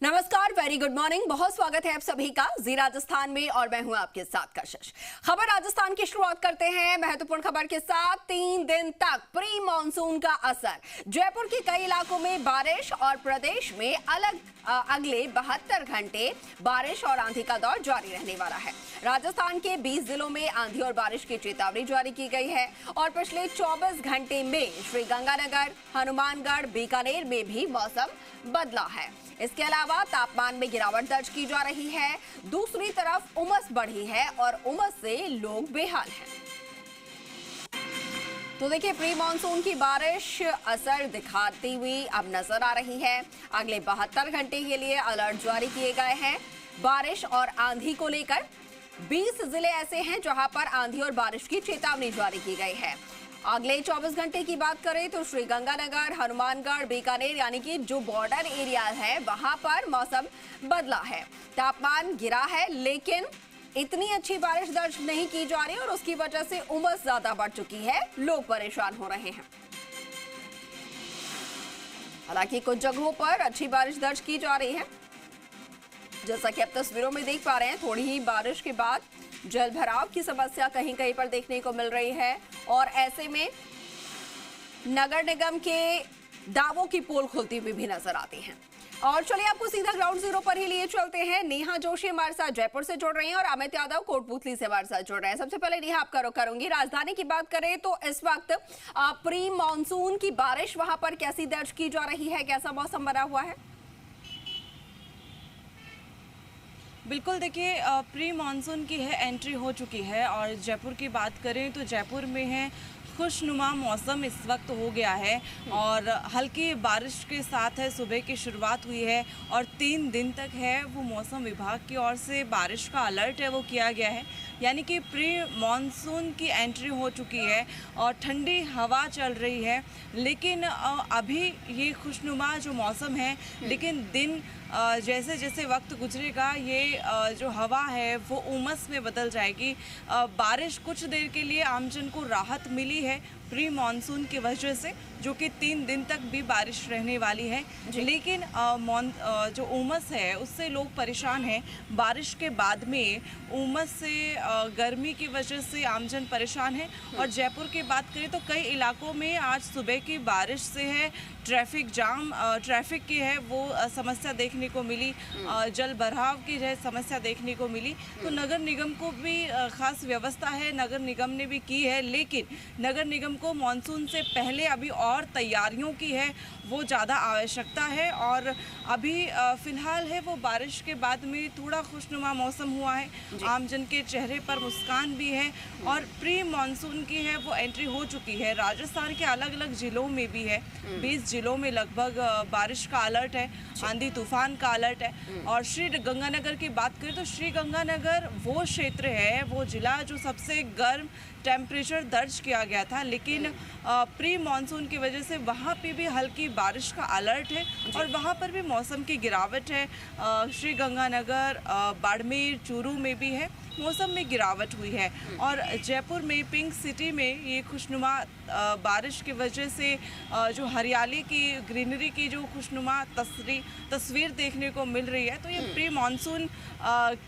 नमस्कार, very good morning. बहुत स्वागत है आप सभी का जी राजस्थान में और मैं हूं आपके साथ कशिश। खबर राजस्थान की शुरुआत करते हैं महत्वपूर्ण खबर के साथ। 3 दिन तक प्री मानसून का असर। जयपुर के कई इलाकों में बारिश और प्रदेश में अगले 72 घंटे बारिश और आंधी का दौर जारी रहने वाला है। राजस्थान के 20 जिलों में आंधी और बारिश की चेतावनी जारी की गई है और पिछले 24 घंटे में श्रीगंगानगर, हनुमानगढ़, बीकानेर में भी मौसम बदला है। इसके अलावा तापमान में गिरावट दर्ज की जा रही है। दूसरी तरफ उमस बढ़ी है और उमस से लोग बेहाल हैं। तो देखिए, प्री मानसून की बारिश असर दिखाती हुई अब नजर आ रही है। अगले 72 घंटे के लिए अलर्ट जारी किए गए हैं। बारिश और आंधी को लेकर 20 जिले ऐसे हैं जहां पर आंधी और बारिश की चेतावनी जारी की गई है। अगले 24 घंटे की बात करें तो श्रीगंगानगर, हनुमानगढ़, बीकानेर यानी कि जो बॉर्डर एरिया है वहां पर मौसम बदला है। तापमान गिरा है लेकिन इतनी अच्छी बारिश दर्ज नहीं की जा रही और उसकी वजह से उमस ज्यादा बढ़ चुकी है। लोग परेशान हो रहे हैं। हालांकि कुछ जगहों पर अच्छी बारिश दर्ज की जा रही है, जैसा कि आप तस्वीरों में देख पा रहे हैं। थोड़ी ही बारिश के बाद जल भराव की समस्या कहीं कहीं पर देखने को मिल रही है और ऐसे में नगर निगम के दावों की पोल खुलती हुई भी नजर आती हैं। और चलिए आपको सीधा ग्राउंड जीरो पर ही लिए चलते हैं। नेहा जोशी हमारे साथ जयपुर से जुड़ रही हैं और अमित यादव कोटपुतली से हमारे साथ जुड़ रहे हैं। सबसे पहले नेहा आपका रुख करूंगी। राजधानी की बात करें तो इस वक्त प्री मानसून की बारिश वहां पर कैसी दर्ज की जा रही है, कैसा मौसम बना हुआ है? बिल्कुल, देखिए प्री मानसून की है एंट्री हो चुकी है और जयपुर की बात करें तो जयपुर में है खुशनुमा मौसम इस वक्त हो गया है और हल्की बारिश के साथ है सुबह की शुरुआत हुई है और 3 दिन तक है वो मौसम विभाग की ओर से बारिश का अलर्ट है वो किया गया है। यानी कि प्री मानसून की एंट्री हो चुकी है और ठंडी हवा चल रही है। लेकिन अभी ये खुशनुमा जो मौसम है, लेकिन दिन जैसे जैसे वक्त गुजरेगा ये जो हवा है वो उमस में बदल जाएगी। बारिश कुछ देर के लिए आमजन को राहत मिली है प्री मानसून की वजह से, जो कि 3 दिन तक भी बारिश रहने वाली है। लेकिन जो उमस है उससे लोग परेशान हैं। बारिश के बाद में उमस से गर्मी की वजह से आमजन परेशान है। और जयपुर की बात करें तो कई इलाकों में आज सुबह की बारिश से है ट्रैफिक जाम, ट्रैफिक की है वो समस्या देखने को मिली, जल भराव की जो है समस्या देखने को मिली। तो नगर निगम को भी खास व्यवस्था है, नगर निगम ने भी की है, लेकिन नगर निगम को मानसून से पहले अभी और तैयारियों की है वो ज़्यादा आवश्यकता है। और अभी फ़िलहाल है वो बारिश के बाद में थोड़ा खुशनुमा मौसम हुआ है, आमजन के चेहरे पर मुस्कान भी है और प्री मानसून की है वो एंट्री हो चुकी है। राजस्थान के अलग अलग ज़िलों में भी है, 20 जिलों में लगभग बारिश का अलर्ट है, आंधी तूफान का अलर्ट है। और श्री गंगानगर की बात करें तो श्री गंगानगर वो क्षेत्र है, वो ज़िला जो सबसे गर्म टेम्परेचर दर्ज किया गया था, लेकिन प्री मानसून की वजह से वहाँ पे भी हल्की बारिश का अलर्ट है और वहाँ पर भी मौसम की गिरावट है। श्री गंगानगर, बाड़मेर, चूरू में भी है, मौसम में गिरावट हुई है। और जयपुर में पिंक सिटी में ये खुशनुमा बारिश की वजह से जो हरियाली की, ग्रीनरी की जो खुशनुमा तस्वीर देखने को मिल रही है, तो ये प्री मानसून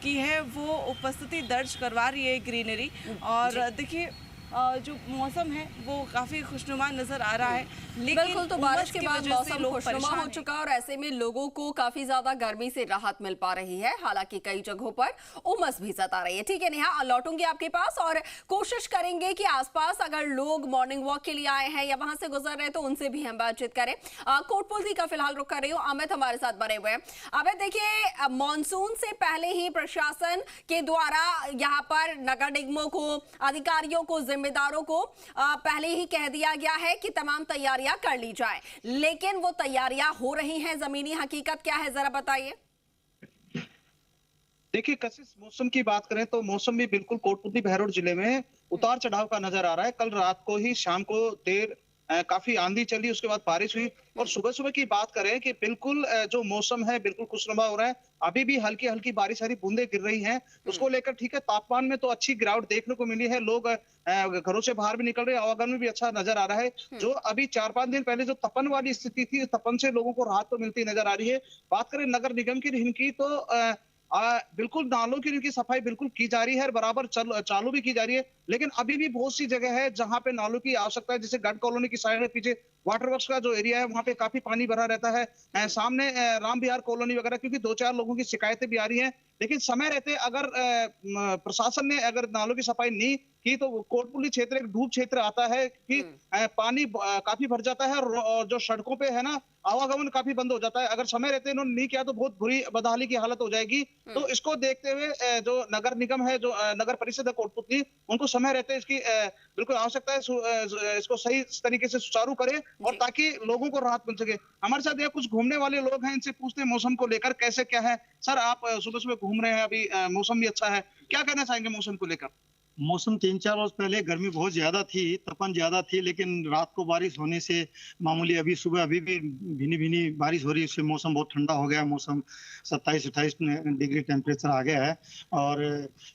की है वो उपस्थिति दर्ज करवा रही है ग्रीनरी। और देखिए जो मौसम है वो काफी खुशनुमा नजर आ रहा है। लेकिन बिल्कुल, तो बारिश के बाद मौसम खुशनुमा हो चुका और ऐसे में लोगों को काफी ज्यादा गर्मी से राहत मिल पा रही है। हालांकि कई जगहों पर उमस भी सता रही है। ठीक है नेहा, लौटूंगी आपके पास और कोशिश करेंगे कि आसपास अगर लोग मॉर्निंग वॉक के लिए आए हैं या वहां से गुजर रहे हैं तो उनसे भी हम बातचीत करें। कोटपुतली का फिलहाल रुक कर रही हूँ। अमित हमारे साथ बने हुए हैं। अमित, देखिए मानसून से पहले ही प्रशासन के द्वारा यहाँ पर नगर निगमों को, अधिकारियों को, जिम्मेदारों को पहले ही कह दिया गया है कि तमाम तैयारियां कर ली जाए, लेकिन वो तैयारियां हो रही हैं, जमीनी हकीकत क्या है जरा बताइए। देखिए कशिश, मौसम की बात करें तो मौसम भी बिल्कुल कोटपुतली बहरोड जिले में उतार चढ़ाव का नजर आ रहा है। कल रात को ही शाम को देर काफी आंधी चली, उसके बाद बारिश हुई। और सुबह सुबह की बात करें कि बिल्कुल जो मौसम है बिल्कुल खुशनुमा हो रहा है। अभी भी हल्की हल्की बारिश, हरी बूंदें गिर रही हैं। उसको लेकर ठीक है, तापमान में तो अच्छी गिरावट देखने को मिली है। लोग घरों से बाहर भी निकल रहे हैं, आवागमन में भी अच्छा नजर आ रहा है। जो अभी 4-5 दिन पहले जो तपन वाली स्थिति थी, तपन से लोगों को राहत तो मिलती नजर आ रही है। बात करें नगर निगम की इनकी, तो बिल्कुल नालों की इनकी सफाई बिल्कुल की जा रही है, बराबर चालू भी की जा रही है। लेकिन अभी भी बहुत सी जगह है जहां पे नालों की आवश्यकता है, जैसे गढ़ कॉलोनी की साइड है, पीछे वाटर वर्क्स का जो एरिया है वहां पे काफी पानी भरा रहता है। सामने राम विहार कॉलोनी वगैरह, क्योंकि 2-4 लोगों की शिकायतें भी आ रही हैं। लेकिन समय रहते अगर प्रशासन ने अगर नालों की सफाई नहीं की तो कोटपुली क्षेत्र एक डूब क्षेत्र आता है कि पानी काफी भर जाता है, और जो सड़कों पे है ना, आवागमन काफी बंद हो जाता है। अगर समय रहते इन्होंने नहीं किया तो बहुत बुरी बदहाली की हालत हो जाएगी। तो इसको देखते हुए जो नगर निगम है, जो नगर परिषद है कोटपुतली, उनको समय रहते इसकी बिल्कुल आवश्यकता है, इसको सही तरीके से सुचारू करे, और ताकि लोगों को राहत मिल सके। हमारे साथ यहाँ कुछ घूमने वाले लोग हैं, इनसे पूछते हैं मौसम को लेकर कैसे क्या है। सर, आप सुबह सुबह घूम रहे हैं, अभी मौसम भी अच्छा है, क्या कहना चाहेंगे मौसम को लेकर? मौसम 3-4 रोज पहले गर्मी बहुत ज्यादा थी, तपन ज्यादा थी, लेकिन रात को बारिश होने से मामूली, अभी सुबह अभी भी भीनी भीनी बारिश हो रही है, इससे मौसम बहुत ठंडा हो गया है। मौसम 27-28 डिग्री टेम्परेचर आ गया है, और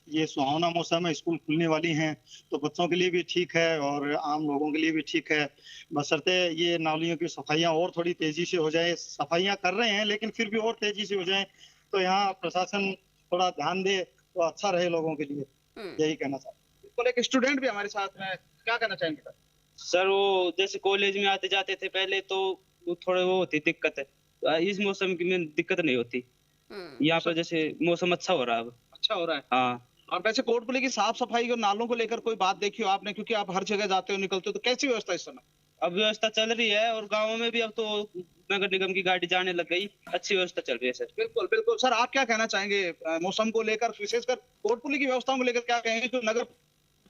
ये सुहावना मौसम है। स्कूल खुलने वाली हैं तो बच्चों के लिए भी ठीक है और आम लोगों के लिए भी ठीक है, बशर्ते ये नालियों की सफाइयाँ और थोड़ी तेजी से हो जाए। सफाइयाँ कर रहे हैं लेकिन फिर भी और तेजी से हो जाए तो यहाँ प्रशासन थोड़ा ध्यान दे तो अच्छा रहे लोगों के लिए, यही कहना चाहता हूँ। बिल्कुल, एक स्टूडेंट भी हमारे साथ में, क्या कहना चाहेंगे सर? सर, वो जैसे कॉलेज में आते जाते थे पहले तो वो थोड़े वो होती दिक्कत है, इस मौसम की में दिक्कत नहीं होती। यहाँ पर जैसे मौसम अच्छा हो रहा है अब। अच्छा हो रहा है। हाँ। और वैसे कोटपुली की साफ सफाई और नालों को लेकर कोई बात देखी हो आपने, क्योंकि आप हर जगह जाते हो निकलते हो, तो कैसी व्यवस्था इस समय? अब व्यवस्था चल रही है और गाँव में भी अब तो नगर निगम की गाड़ी जाने लग गई, अच्छी व्यवस्था चल रही है सर। बिल्कुल बिल्कुल। सर, आप क्या कहना चाहेंगे मौसम को लेकर, विशेषकर कोटपुली की व्यवस्थाओं को लेकर क्या कहेंगे, जो नगर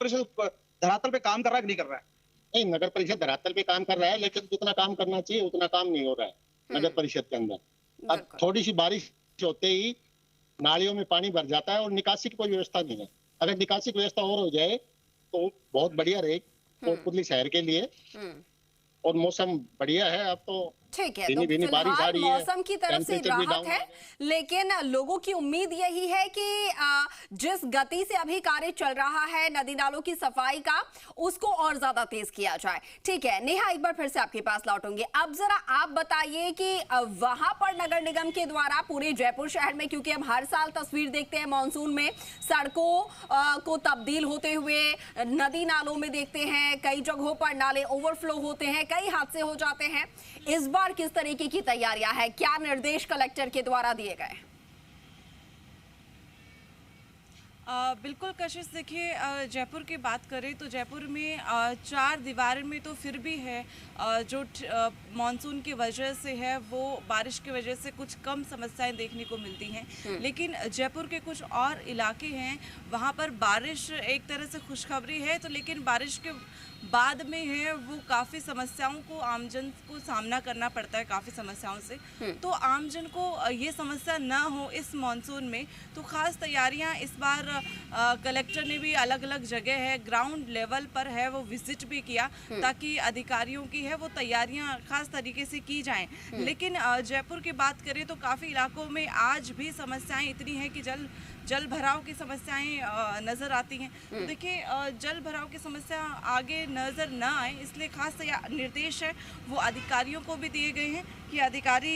परिषद धरातल पे काम कर रहा है कि नहीं कर रहा है? नहीं, नगर परिषद धरातल पे काम कर रहा है, लेकिन जितना काम करना चाहिए उतना काम नहीं हो रहा है नगर परिषद के अंदर। अब थोड़ी सी बारिश होते ही नालियों में पानी भर जाता है और निकासी की कोई व्यवस्था नहीं है। अगर निकासी की व्यवस्था और हो जाए तो बहुत बढ़िया रहेगी कोटपुतली शहर के लिए। और मौसम बढ़िया है अब तो, ठीक है। धीमी धीमी बारिश आ रही है, मौसम की तरफ से राहत है, लेकिन लोगों की उम्मीद यही है कि जिस गति से अभी कार्य चल रहा है नदी नालों की सफाई का, उसको और ज्यादा तेज किया जाए। ठीक है नेहा, एक बार फिर से आपके पास लौटूंगी। अब जरा आप बताइए कि वहां पर नगर निगम के द्वारा पूरे जयपुर शहर में, क्योंकि हम हर साल तस्वीर देखते हैं मानसून में सड़कों को तब्दील होते हुए नदी नालों में देखते हैं, कई जगहों पर नाले ओवरफ्लो होते हैं, कई हादसे हो जाते हैं। इस बार किस तरीके की तैयारियां हैं, क्या निर्देश कलेक्टर के द्वारा दिए गए? बिल्कुल कशिश, देखिए जयपुर की बात करें तो जयपुर में 4 दीवार में तो फिर भी है, जो मानसून की वजह से है वो बारिश की वजह से कुछ कम समस्याएं देखने को मिलती हैं। लेकिन जयपुर के कुछ और इलाके हैं वहाँ पर बारिश एक तरह से खुशखबरी है, तो लेकिन बारिश के बाद में है वो काफ़ी समस्याओं को आमजन को सामना करना पड़ता है, काफ़ी समस्याओं से। तो आमजन को ये समस्या ना हो इस मानसून में, तो ख़ास तैयारियां इस बार कलेक्टर ने भी अलग अलग जगह है, ग्राउंड लेवल पर है वो विजिट भी किया, ताकि अधिकारियों की है वो तैयारियां खास तरीके से की जाएं। लेकिन जयपुर की बात करें तो काफ़ी इलाकों में आज भी समस्याएं इतनी हैं कि जल भराव की समस्याएं नज़र आती हैं। तो देखिए जल भराव की समस्या आगे नज़र न आए, इसलिए खास निर्देश है वो अधिकारियों को भी दिए गए हैं कि अधिकारी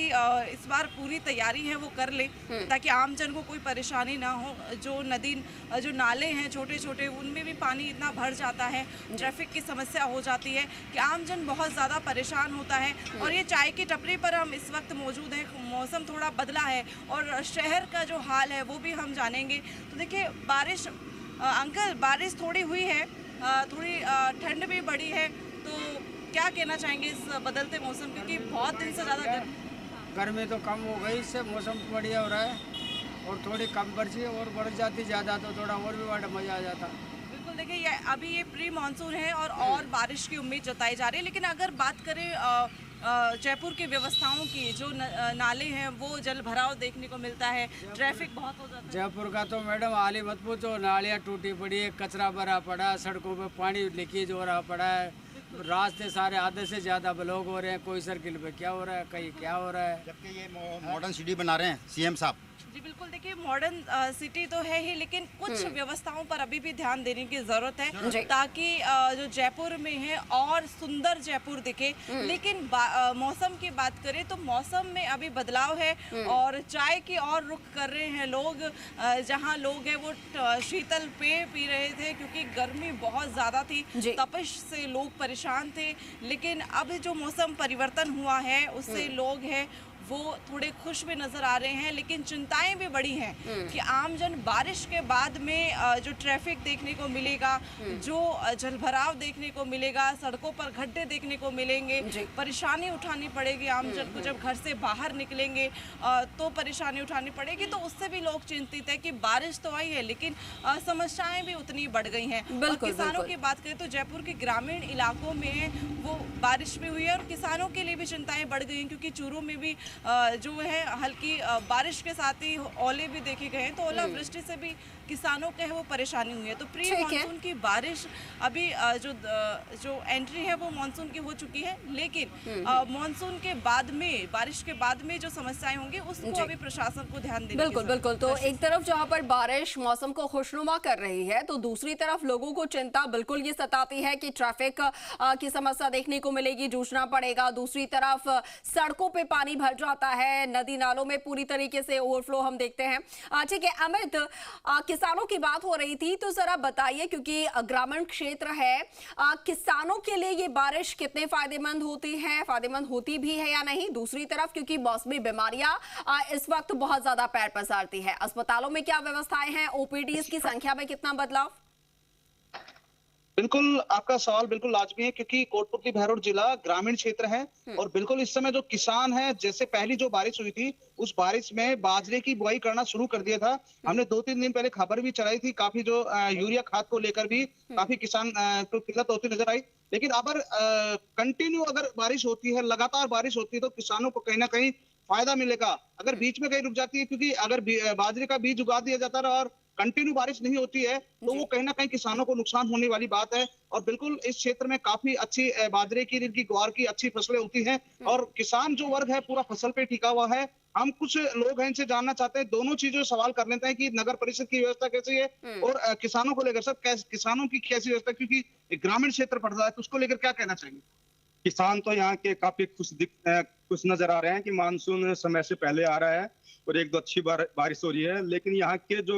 इस बार पूरी तैयारी है वो कर ले, ताकि आमजन को कोई परेशानी ना हो। जो नाले हैं छोटे छोटे, उनमें भी पानी इतना भर जाता है, ट्रैफिक की समस्या हो जाती है कि आमजन बहुत ज़्यादा परेशान होता है। और ये चाय की टपरी पर हम इस वक्त मौजूद हैं, मौसम थोड़ा बदला है और शहर का जो हाल है वो भी हम जानेंगे। तो देखिए बारिश, अंकल बारिश थोड़ी हुई है, थोड़ी ठंड भी बढ़ी है, तो क्या कहना चाहेंगे इस बदलते मौसम, क्योंकि बहुत दिन से ज़्यादा गर्मी तो कम हो गई, इससे मौसम बढ़िया हो रहा है। और थोड़ी कम बरसी और बढ़ जाती ज़्यादा तो थोड़ा और भी बड़ा मज़ा आ जाता। बिल्कुल, देखिए अभी ये प्री मानसून है और बारिश की उम्मीद जताई जा रही है। लेकिन अगर बात करें जयपुर की व्यवस्थाओं की, जो नाले हैं वो जल भराव देखने को मिलता है, ट्रैफिक बहुत हो जाता है। जयपुर का तो मैडम हाल ही मत पूछो, नालियाँ टूटी पड़ी है, कचरा भरा पड़ा, सड़कों पे पानी लीकेज हो रहा पड़ा है, रास्ते सारे आधे से ज्यादा ब्लॉक हो रहे हैं, कोई सर्किल पे क्या हो रहा है, कहीं क्या हो रहा है। जबकि ये मॉडर्न सिटी बना रहे हैं सीएम साहब। जी बिल्कुल, देखिए मॉडर्न सिटी तो है ही, लेकिन कुछ व्यवस्थाओं पर अभी भी ध्यान देने की जरूरत है ताकि जो जयपुर में है और सुंदर जयपुर दिखे। लेकिन मौसम की बात करें तो मौसम में अभी बदलाव है और चाय की और रुख कर रहे हैं लोग। जहां लोग हैं वो शीतल पेय पी रहे थे क्योंकि गर्मी बहुत ज़्यादा थी, तपिश से लोग परेशान थे। लेकिन अब जो मौसम परिवर्तन हुआ है उससे लोग हैं वो थोड़े खुश भी नज़र आ रहे हैं, लेकिन चिंताएं भी बड़ी हैं कि आमजन बारिश के बाद में जो ट्रैफिक देखने को मिलेगा, जो जलभराव देखने को मिलेगा, सड़कों पर गड्ढे देखने को मिलेंगे, परेशानी उठानी पड़ेगी आमजन को। जब घर से बाहर निकलेंगे तो परेशानी उठानी पड़ेगी। तो उससे भी लोग चिंतित है कि बारिश तो आई है लेकिन समस्याएं भी उतनी बढ़ गई हैं। और किसानों की बात करें तो जयपुर के ग्रामीण इलाकों में वो बारिश भी हुई है और किसानों के लिए भी चिंताएं बढ़ गई हैं क्योंकि चूरू में भी जो है हल्की बारिश के साथ ही ओले भी देखे गए हैं। तो ओलावृष्टि से भी किसानों के है वो परेशानी हुई है। तो प्री मानसून की बारिश अभी जो एंट्री है वो मानसून की हो चुकी है, लेकिन मानसून के बाद में, बारिश के बाद में जो समस्याएं होंगी उसको अभी प्रशासन को ध्यान देने बिल्कुल बिल्कुल। तो एक तरफ जहां पर बारिश मौसम को खुशनुमा कर रही है तो दूसरी तरफ लोगों को चिंता बिल्कुल ये सताती है कि ट्रैफिक की समस्या देखने को मिलेगी, जूझना पड़ेगा। दूसरी तरफ सड़कों पे पानी भर जाता है, नदी नालों में पूरी तरीके से ओवरफ्लो हम देखते हैं। ठीक है अमित, किसानों की बात हो रही थी तो जरा बताइए, क्योंकि ग्रामीण क्षेत्र है, किसानों के लिए ये बारिश कितने फायदेमंद होती है, फायदेमंद होती भी है या नहीं? दूसरी तरफ क्योंकि मौसमी बीमारियां इस वक्त बहुत ज्यादा पैर पसारती है, अस्पतालों में क्या व्यवस्थाएं हैं, ओपीडीज की संख्या में कितना बदलाव? बिल्कुल, आपका सवाल बिल्कुल लाजमी है क्योंकि कोटपुतली भैरोड जिला ग्रामीण क्षेत्र है और बिल्कुल इस समय जो किसान है, जैसे पहली जो बारिश हुई थी उस बारिश में बाजरे की बुआई करना शुरू कर दिया था। हमने 2-3 दिन पहले खबर भी चलाई थी, काफी जो यूरिया खाद को लेकर भी काफी किसान को किल्लत होती नजर आई। लेकिन अगर कंटिन्यू अगर बारिश होती है, लगातार बारिश होती है तो किसानों को कहीं ना कहीं फायदा मिलेगा। अगर बीच में कहीं रुक जाती है, क्योंकि अगर बाजरे का बीज उगा दिया जाता है और कंटिन्यू बारिश नहीं होती है तो वो कहीं ना कहीं किसानों को नुकसान होने वाली बात है। और बिल्कुल इस क्षेत्र में काफी अच्छी बाजरे की, इनकी ग्वार की अच्छी फसलें होती हैं और किसान जो वर्ग है पूरा फसल पे टिका हुआ है। हम कुछ लोग हैं इनसे जानना चाहते हैं, दोनों चीजों सवाल कर लेते हैं कि नगर परिषद की व्यवस्था कैसी है और किसानों को लेकर सर किसानों की कैसी व्यवस्था, क्योंकि ग्रामीण क्षेत्र पड़ रहा है तो उसको लेकर क्या कहना चाहिए? किसान तो यहाँ के काफी खुश नजर आ रहे हैं कि मानसून समय से पहले आ रहा है और एक दो अच्छी बारिश हो रही है। लेकिन यहाँ के जो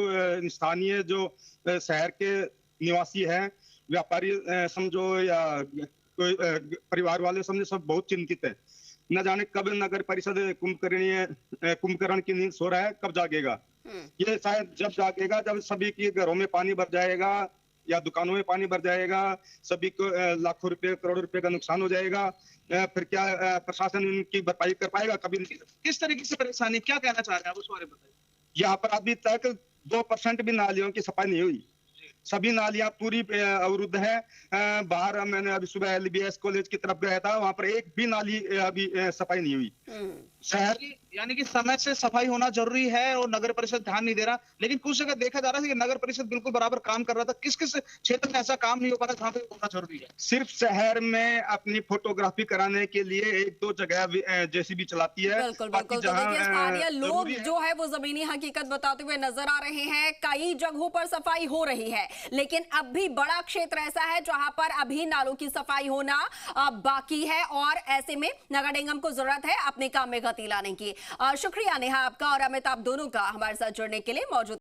स्थानीय जो शहर के निवासी हैं, व्यापारी समझो या कोई परिवार वाले समझो, सब बहुत चिंतित है। न जाने कब नगर परिषद कुंभकर्ण की नींद सो रहा है, कब जागेगा। ये शायद जब जागेगा जब सभी के घरों में पानी भर जाएगा या दुकानों में पानी भर जाएगा, सभी को लाखों रुपए करोड़ों रुपए का नुकसान हो जाएगा। फिर क्या प्रशासन इनकी भरपाई कर पाएगा? कभी किस तरीके से परेशानी, क्या कहना चाह रहे हैं आप उस बारे में बताइए। यहाँ पर अभी तक 2% भी नालियों की सफाई नहीं हुई, सभी नालियां पूरी अवरुद्ध है। बाहर मैंने अभी सुबह LBS कॉलेज की तरफ गया था, वहां पर एक भी नाली अभी सफाई नहीं हुई। शहर यानी कि समय से सफाई होना जरूरी है और नगर परिषद ध्यान नहीं दे रहा। लेकिन कुछ जगह देखा जा रहा है कि नगर परिषद बिल्कुल बराबर काम कर रहा था। किस किस क्षेत्र में ऐसा काम नहीं हो पा रहा जहाँ पे होना जरूरी है? सिर्फ शहर में अपनी फोटोग्राफी कराने के लिए 1-2 जगह जेसीबी चलाती है। बिल्कुल बिल्कुल। तो देखिए स्थानीय लोग जो है वो जमीनी हकीकत बताते हुए नजर आ रहे हैं। कई जगहों पर सफाई हो रही है लेकिन अब भी बड़ा क्षेत्र ऐसा है जहां पर अभी नालों की सफाई होना बाकी है और ऐसे में नगर निगम को जरूरत है अपने काम में गति लाने की। शुक्रिया नेहा आपका और अमित, आप दोनों का हमारे साथ जुड़ने के लिए। मौजूद